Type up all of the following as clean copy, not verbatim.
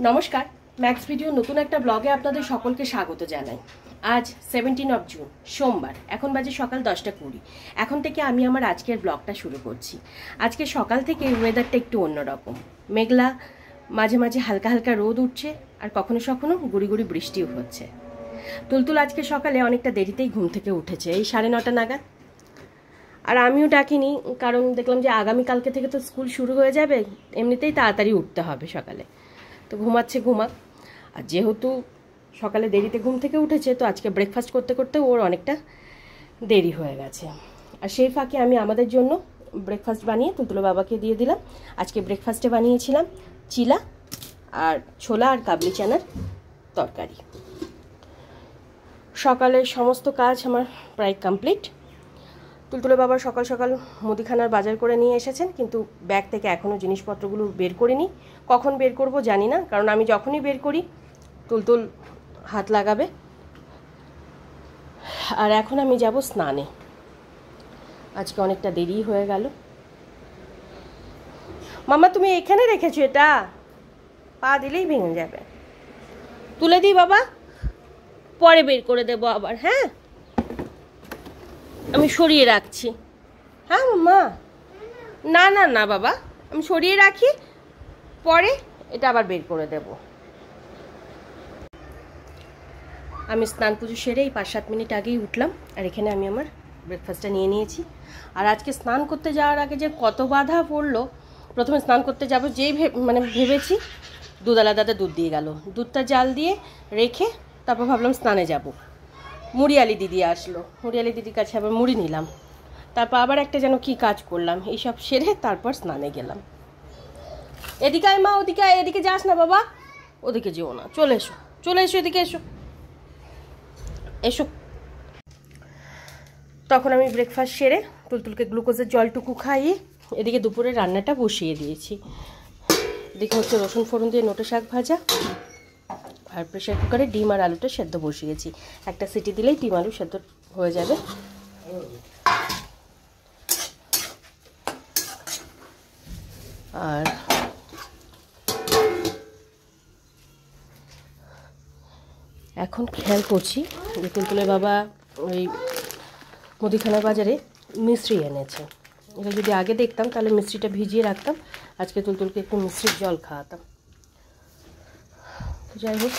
নমস্কার, max video নতুন একটা ব্লগে আপনাদের সকলকে স্বাগত জানাই। আজ 17 জুন সোমবার, এখন বাজে সকাল 10:20। এখন থেকে আমি আমার আজকের ব্লগটা শুরু করছি। আজকে সকাল থেকে ওয়েদারটা একটু অন্যরকম, মেঘলা, মাঝে মাঝে হালকা হালকা রোদ উঠছে, আর কখনো কখনো গুড়ি গুড়ি বৃষ্টিও হচ্ছে। তুলতুল আজকে সকালে অনেকটা দেরিতেই ঘুম থেকে উঠেছে, এই 9:30 নাগাদ। আর আমিও ডাকিনি, কারণ দেখলাম যে আগামীকালকে থেকে তো স্কুল শুরু হয়ে যাবে, এমনিতেই তাড়াতাড়ি উঠতে হবে সকালে, তো ঘুমাচ্ছে ঘুমাক। আর যেহেতু সকালে দেরিতে ঘুম থেকে উঠেছে, তো আজকে ব্রেকফাস্ট করতে করতে ওর অনেকটা দেরি হয়ে গেছে। আর সেই ফাঁকে আমি আমাদের জন্য ব্রেকফাস্ট বানিয়ে তুলতুলো বাবাকে দিয়ে দিলাম। আজকে ব্রেকফাস্টে বানিয়েছিলাম চিলা আর ছোলা আর কাবলি চানার তরকারি। সকালের সমস্ত কাজ আমার প্রায় কমপ্লিট। তুলতুলো বাবা সকাল সকাল মুদিখানার বাজার করে নিয়ে এসেছেন, কিন্তু ব্যাগ থেকে এখনও জিনিসপত্রগুলো বের করিনি। কখন বের করব জানি না, কারণ আমি যখনই বের করি তুলতুল হাত লাগাবে। আর এখন আমি যাব স্নানে, আজকে অনেকটা দেরি হয়ে গেল। মামা তুমি এখানে রেখেছো, এটা পা দিলেই ভেঙে যাবে। তুলে দিই বাবা, পরে বের করে দেবো আবার। হ্যাঁ, আমি সরিয়ে রাখছি। হ্যাঁ মাম্মা, না না না বাবা, আমি সরিয়ে রাখি, পরে এটা আবার বের করে দেব। আমি স্নান পুজো সেরে এই 5-7 মিনিট আগেই উঠলাম, আর এখানে আমি আমার ব্রেকফাস্টটা নিয়ে নিয়েছি। আর আজকে স্নান করতে যাওয়ার আগে যে কত বাধা পড়লো। প্রথমে স্নান করতে যাব, যেই ভেবেছি দুধ আলাদাতে দুধ দিয়ে গেল, দুধটা জাল দিয়ে রেখে তারপর ভাবলাম স্নানে যাব। মুড়িয়ালি দিদি আসলো, মুড়িয়ালি দিদির কাছে আবার মুড়ি নিলাম, তারপর আবার একটা যেন কি কাজ করলাম, এইসব সেরে তারপর স্নানে গেলাম। এদিকে আয় মা, ওদিকে আয়, এদিকে যাস না বাবা, ওদিকে যেও না, চলে এসো চলে এসো, এদিকে এসো এসো। তখন আমি ব্রেকফাস্ট সেরে তুলতুলকে গ্লুকোজের জলটুকু খাইয়ে এদিকে দুপুরে রান্নাটা বসিয়ে দিয়েছি। এদিকে হচ্ছে রসুন ফোড়ন দিয়ে নোটে শাক ভাজা, আর প্রেশার কুকারে ডিম আর আলুটা সেদ্ধ বসিয়েছি। একটা সিটি দিলেই ডিম আলু সেদ্ধ হয়ে যাবে। আর এখন খেয়াল করছি যে তুলতুলের বাবা ওই মুদিখানা বাজারে মিশ্রি এনেছে। এটা যদি আগে দেখতাম তাহলে মিশ্রিটা ভিজিয়ে রাখতাম, আজকে তুলতুলকে একটু মিশ্রির জল খাওয়াতাম। যাই হোক,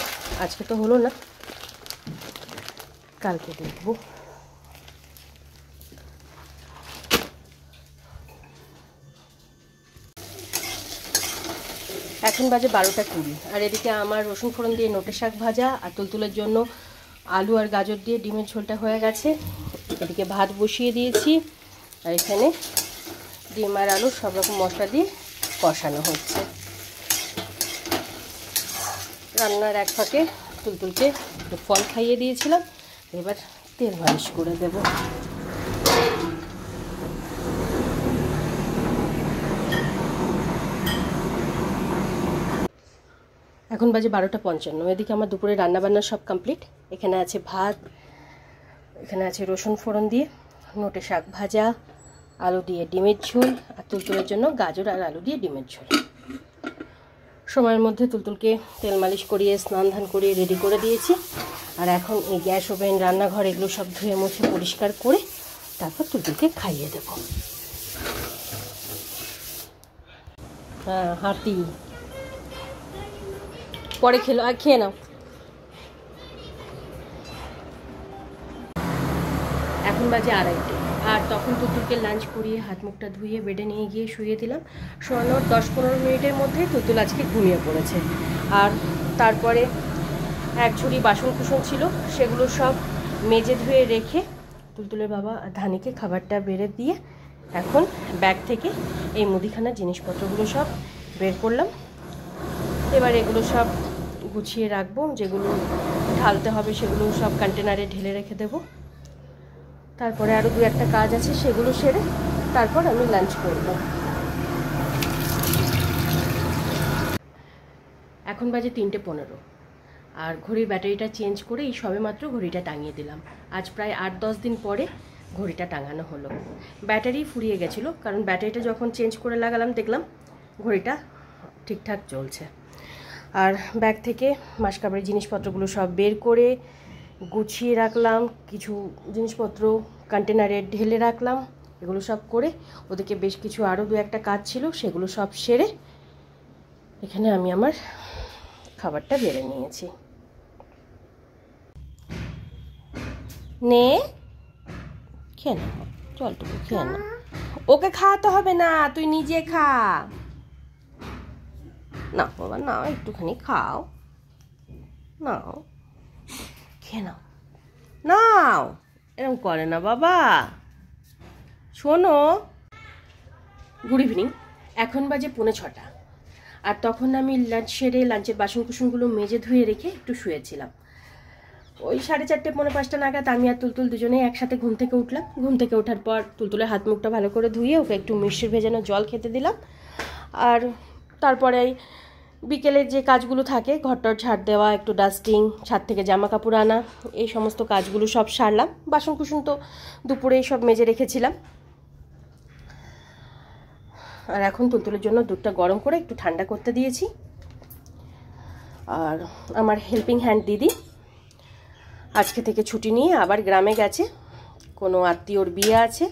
আজকে তো হলো না, কালকে দেখব। এখন বাজে 12:20, আর এদিকে আমার রসুন ফোড়ন দিয়ে নোটে শাক ভাজা আর তুলতুলের জন্য আলু আর গাজর দিয়ে ডিমের ঝোলটা হয়ে গেছে। এদিকে ভাত বসিয়ে দিয়েছি, আর এখানে ডিম আর আলু সব রকম মশলা দিয়ে কষানো হচ্ছে। রান্নার এক ফাঁকে তুলতুলকে ফল খাইয়ে দিয়েছিলাম, এবার তেল মালিশ করে দেব। এখন বাজে 12:55। এদিকে আমার দুপুরে রান্নাবান্না সব কমপ্লিট। এখানে আছে ভাত, এখানে আছে রসুন ফোড়ন দিয়ে নোটে শাক ভাজা, আলু দিয়ে ডিমের ঝোল, আর তুলতুলের জন্য গাজর আর আলু দিয়ে ডিমের ঝোল। সময়ের মধ্যে তুলতুলকে তেল মালিশ করিয়ে স্নান ধান করিয়ে রেডি করে দিয়েছি। আর এখন এই গ্যাস ওভেন রান্নাঘর এগুলো সব ধুয়ে মুছে পরিষ্কার করে তারপর তুলতুলকে খাইয়ে দেব। হ্যাঁ, হাতি পরে খেলো, আর খেয়ে নাও। এখন বাজে 2:30, আর তখন তুলতুলকে লাঞ্চ করিয়ে হাত মুখটা ধুয়ে বেডে নিয়ে গিয়ে শুয়ে দিলাম। শোয়ানোর 10-15 মিনিটের মধ্যেই তুলতুল আজকে ঘুমিয়ে পড়েছে। আর তারপরে এক ঝুড়ি বাসন কুসন ছিল, সেগুলো সব মেজে ধুয়ে রেখে তুলতুলের বাবা আর ধানিকে খাবারটা বেড়ে দিয়ে এখন ব্যাগ থেকে এই মুদিখানার জিনিসপত্রগুলো সব বের করলাম। এবার এগুলো সব গুছিয়ে রাখবো, যেগুলো ঢালতে হবে সেগুলো সব কন্টেনারে ঢেলে রেখে দেবো। তারপরে আরও 2-1টা কাজ আছে, সেগুলো সেরে তারপর আমি লাঞ্চ করব। এখন বাজে 3:15, আর ঘড়ির ব্যাটারিটা চেঞ্জ করে এই সবেমাত্র ঘড়িটা টাঙিয়ে দিলাম। আজ প্রায় 8-10 দিন পরে ঘড়িটা টাঙানো হলো। ব্যাটারি ফুরিয়ে গেছিলো, কারণ ব্যাটারিটা যখন চেঞ্জ করে লাগালাম দেখলাম ঘড়িটা ঠিকঠাক চলছে। আর ব্যাগ থেকে মাসকাবাড়ির জিনিসপত্রগুলো সব বের করে গুছিয়ে রাখলাম, কিছু জিনিসপত্র কন্টেনারে ঢেলে রাখলাম। এগুলো সব করে ওদিকে বেশ কিছু আরও 2-1টা কাজ ছিল, সেগুলো সব সেরে এখানে আমি আমার খাবারটা বেড়ে নিয়েছি। নে খেয়ে না, জলটুকু খেয়ে না, ওকে খাওয়াতে হবে না, তুই নিজে খা। না বাবা নাও, একটুখানি খাও, নাও খেয়ে নাও, নাও, এরকম করে না বাবা। শোনো, গুড ইভিনিং। এখন বাজে 5:45, আর তখন আমি লাঞ্চ সেরে লাঞ্চের বাসন কুসনগুলো মেজে ধুয়ে রেখে একটু শুয়েছিলাম। ওই 4:30 পৌনে 5টা নাগাদ আমি আর তুলতুল দুজনেই একসাথে ঘুম থেকে উঠলাম। ঘুম থেকে ওঠার পর তুলতুলের হাত মুখটা ভালো করে ধুয়ে ওকে একটু মিষ্টির ভেজানো জল খেতে দিলাম। আর তারপরে বিকেলের যে কাজগুলো থাকে, ঘরটর ঝাড় দেওয়া, একটু ডাস্টিং, ছাদ থেকে জামা কাপড় আনা, এই সমস্ত কাজগুলো সব সারলাম। বাসন কুসন তো দুপুরেই সব মেজে রেখেছিলাম। আর এখন তুলতুলের জন্য দুধটা গরম করে একটু ঠান্ডা করতে দিয়েছি। আর আমার হেল্পিং হ্যান্ড দিদি আজকে থেকে ছুটি নিয়ে আবার গ্রামে গেছে, কোনো আত্মীয়র বিয়ে আছে,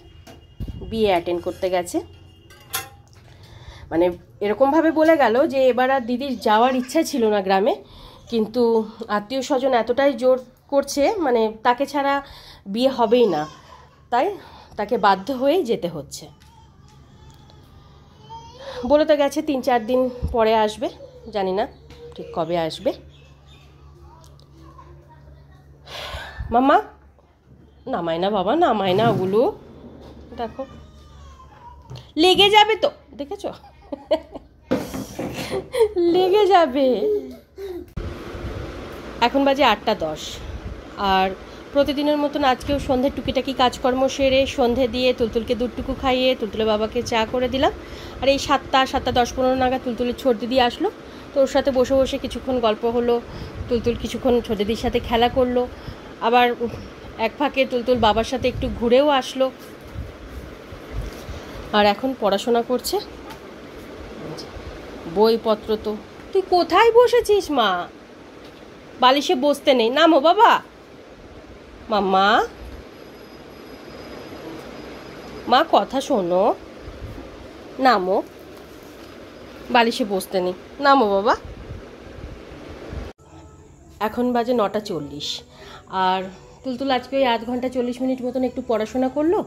বিয়ে অ্যাটেন্ড করতে গেছে। মানে এরকমভাবে বলে গেল যে এবার আর দিদির যাওয়ার ইচ্ছা ছিল না গ্রামে, কিন্তু আত্মীয় স্বজন এতটাই জোর করছে, মানে তাকে ছাড়া বিয়ে হবেই না, তাই তাকে বাধ্য হয়েই যেতে হচ্ছে। বলে তো গেছে 3-4 দিন পরে আসবে, জানি না ঠিক কবে আসবে। মাম্মা নামায় না বাবা, নামায় না, ওগুলো দেখো লেগে যাবে তো, দেখেছ লেগে যাবে। এখন বাজে 8:10, আর প্রতিদিনের মতন আজকেও সন্ধ্যের টুকিটাকি কাজকর্ম সেরে সন্ধে দিয়ে তুলতুলকে দুধটুকু খাইয়ে তুলতুলের বাবাকে চা করে দিলাম। আর এই 7:10-7:15 নাগাদ তুলতুলের ছোট দিদি আসলো, তো ওর সাথে বসে বসে কিছুক্ষণ গল্প হলো। তুলতুল কিছুক্ষণ ছোট দিদির সাথে খেলা করলো, আবার এক ফাঁকে তুলতুল বাবার সাথে একটু ঘুরেও আসলো। আর এখন পড়াশোনা করছে, বইপত্র তো। তুই কোথায় বসেছিস মা? বালিশে বসতে নেই, নামো বাবা। মাম্মা, মা কথা শোনো, নামো, বালিশে বসতে নেই, নামো বাবা। এখন বাজে 9:40, আর তুলতুল আজকে ওই 8 ঘন্টা 40 মিনিট মতন একটু পড়াশোনা করলো।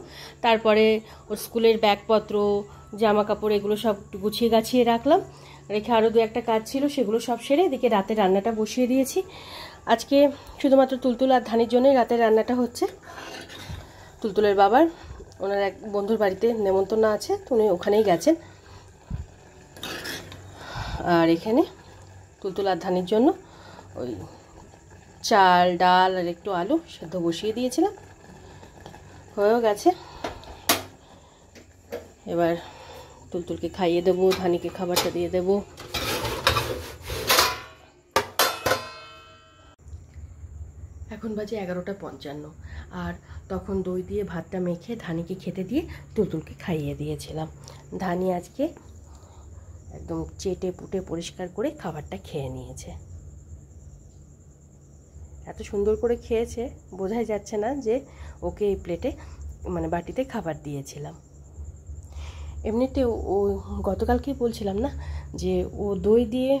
তারপরে ওর স্কুলের ব্যাগপত্র, জামা কাপড় এগুলো সব গুছিয়ে গাছিয়ে রাখলাম, রেখে আরও 2-1টা কাজ ছিল সেগুলো সব সেরে এদিকে রাতে রান্নাটা বসিয়ে দিয়েছি। আজকে শুধুমাত্র তুলতুল আর ধানির জন্যই রাতের রান্নাটা হচ্ছে। তুলতুলের বাবার ওনার এক বন্ধুর বাড়িতে নেমন্তন্ন আছে, তো উনি ওখানেই গেছেন। আর এখানে তুলতুল আর ধানির জন্য ওই চাল ডাল আর একটু আলু সেদ্ধ বসিয়ে দিয়েছিলাম, হয়েও গেছে। এবার তুলতুলকে খাইয়ে দেবো, ধানিকে খাবারটা দিয়ে দেবো। এখন বাজে 11:55, আর তখন দই দিয়ে ভাতটা মেখে ধানিকে খেতে দিয়ে তুলতুলকে খাইয়ে দিয়েছিলাম। ধানি আজকে একদম চেটে পুটে পরিষ্কার করে খাবারটা খেয়ে নিয়েছে। এত সুন্দর করে খেয়েছে, বোঝাই যাচ্ছে না যে ওকে এই প্লেটে মানে বাটিতে খাবার দিয়েছিলাম। এমনিতে ও গতকালকেই বলছিলাম না যে ও দই দিয়ে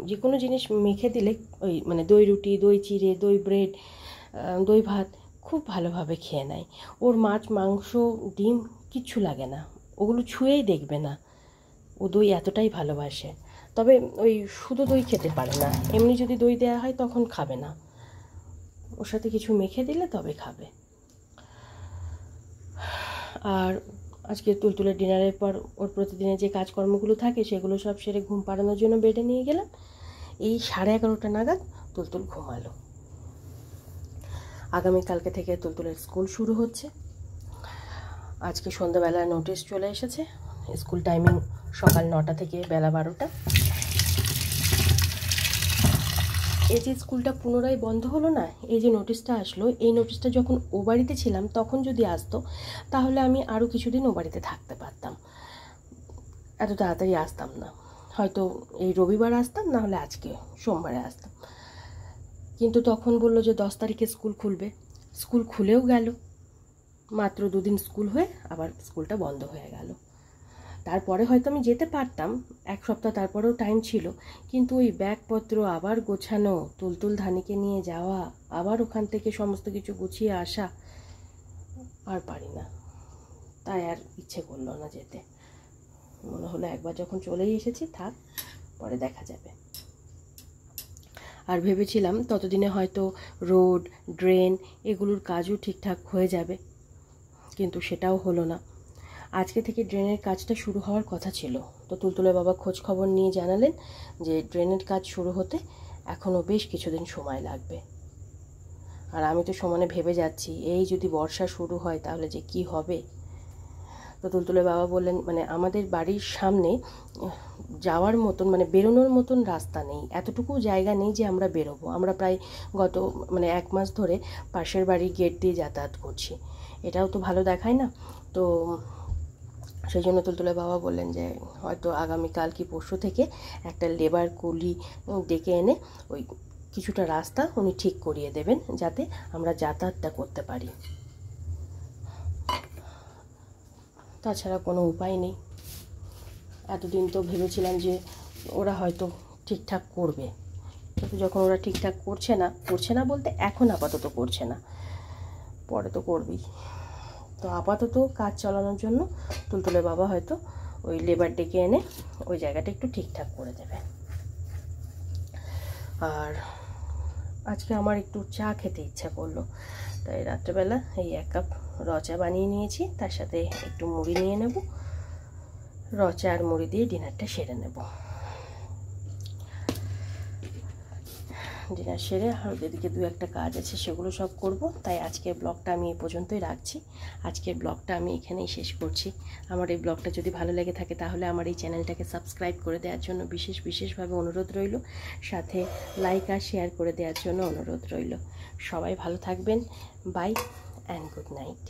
যে কোনো জিনিস মেখে দিলে, ওই মানে দই রুটি, দই চিড়ে, দই ব্রেড, দই ভাত খুব ভালোভাবে খেয়ে নেয়। ওর মাছ মাংস ডিম কিচ্ছু লাগে না, ওগুলো ছুঁয়েই দেখবে না। ও দই এতটাই ভালোবাসে, তবে ওই শুধু দই খেতে পারে না, এমনি যদি দই দেওয়া হয় তখন খাবে না, ওর সাথে কিছু মেখে দিলে তবে খাবে। আর আজকে তুলতুলের ডিনারের পর ওর প্রতিদিনের যে কাজকর্মগুলো থাকে সেগুলো সব সেরে ঘুম পাড়ানোর জন্য বেডে নিয়ে গেলাম। এই 11:30 নাগাদ তুলতুল ঘুমালো। আগামীকালকে থেকে তুলতুলের স্কুল শুরু হচ্ছে। আজকে সন্ধ্যাবেলা নোটিশ চলে এসেছে, স্কুল টাইমিং সকাল 9টা থেকে বেলা 12টা। এই যে স্কুলটা পুনরায় বন্ধ হলো না, এই যে নোটিশটা আসলো, এই নোটিশটা যখন ও বাড়িতে ছিলাম তখন যদি আসতো তাহলে আমি আরও কিছুদিন ও বাড়িতে থাকতে পারতাম, এত তাড়াতাড়ি আসতাম না। হয়তো এই রবিবার আসতাম, না হলে আজকে সোমবারে আসতাম। কিন্তু তখন বললো যে 10 তারিখে স্কুল খুলবে। স্কুল খুলেও গেল, মাত্র 2 দিন স্কুল হয়ে আবার স্কুলটা বন্ধ হয়ে গেল। তারপরে হয়তো আমি যেতে পারতাম, 1 সপ্তাহ তারপরেও টাইম ছিল, কিন্তু ওই ব্যাগপত্র আবার গোছানো, তুলতুল ধানিকে নিয়ে যাওয়া, আবার ওখান থেকে সমস্ত কিছু গুছিয়ে আসা, আর পারি না। তাই আর ইচ্ছে করলো না যেতে। মনে হলো একবার যখন চলেই এসেছি থাক, পরে দেখা যাবে। আর ভেবেছিলাম ততদিনে হয়তো রোড, ড্রেন এগুলোর কাজও ঠিকঠাক হয়ে যাবে, কিন্তু সেটাও হলো না। আজকে থেকে ড্রেনের কাজটা শুরু হওয়ার কথা ছিল, তো তুলতুলের বাবা খোঁজ খবর নিয়ে জানালেন যে ড্রেনের কাজ শুরু হতে এখনও বেশ কিছুদিন সময় লাগবে। আর আমি তো সমানে ভেবে যাচ্ছি, এই যদি বর্ষা শুরু হয় তাহলে যে কি হবে। তো তুলতুলের বাবা বললেন, মানে আমাদের বাড়ির সামনে যাওয়ার মতন, মানে বেরোনোর মতন রাস্তা নেই, এতটুকু জায়গা নেই যে আমরা বেরোবো। আমরা প্রায় গত 1 মাস ধরে পাশের বাড়ির গেট দিয়ে যাতায়াত করছি, এটাও তো ভালো দেখায় না। তো সেই জন্য তুলতুলের বাবা বললেন যে হয়তো আগামীকাল কি পরশু থেকে একটা লেবার কুলি ডেকে এনে ওই কিছুটা রাস্তা উনি ঠিক করিয়ে দেবেন, যাতে আমরা যাতায়াতটা করতে পারি। তাছাড়া কোনো উপায় নেই। এতদিন তো ভেবেছিলাম যে ওরা হয়তো ঠিকঠাক করবে, কিন্তু যখন ওরা ঠিকঠাক করছে না বলতে এখন আপাতত করছে না, পরে তো করবেই। তো আপাতত কাজ চালানোর জন্য তুলতুলের বাবা হয়তো ওই লেবার ডেকে এনে ওই জায়গাটা একটু ঠিকঠাক করে দেবে। আর আজকে আমার একটু চা খেতে ইচ্ছা করলো, তাই রাত্রেবেলা এই 1 কাপ র চা বানিয়ে নিয়েছি, তার সাথে একটু মুড়ি নিয়ে নেব, র চা আর মুড়ি দিয়ে ডিনারটা সেরে নেব। ডিনার সেরে আর এদিকে 2-1টা কাজ আছে, সেগুলো সব করব। তাই আজকের ব্লগটা আমি এই পর্যন্তই রাখছি। আজকের ব্লগটা আমি এখানেই শেষ করছি। আমার এই ব্লগটা যদি ভালো লেগে থাকে তাহলে আমার এই চ্যানেলটাকে সাবস্ক্রাইব করে দেওয়ার জন্য বিশেষভাবে অনুরোধ রইল, সাথে লাইক আর শেয়ার করে দেওয়ার জন্য অনুরোধ রইল। সবাই ভালো থাকবেন। Bye and good night.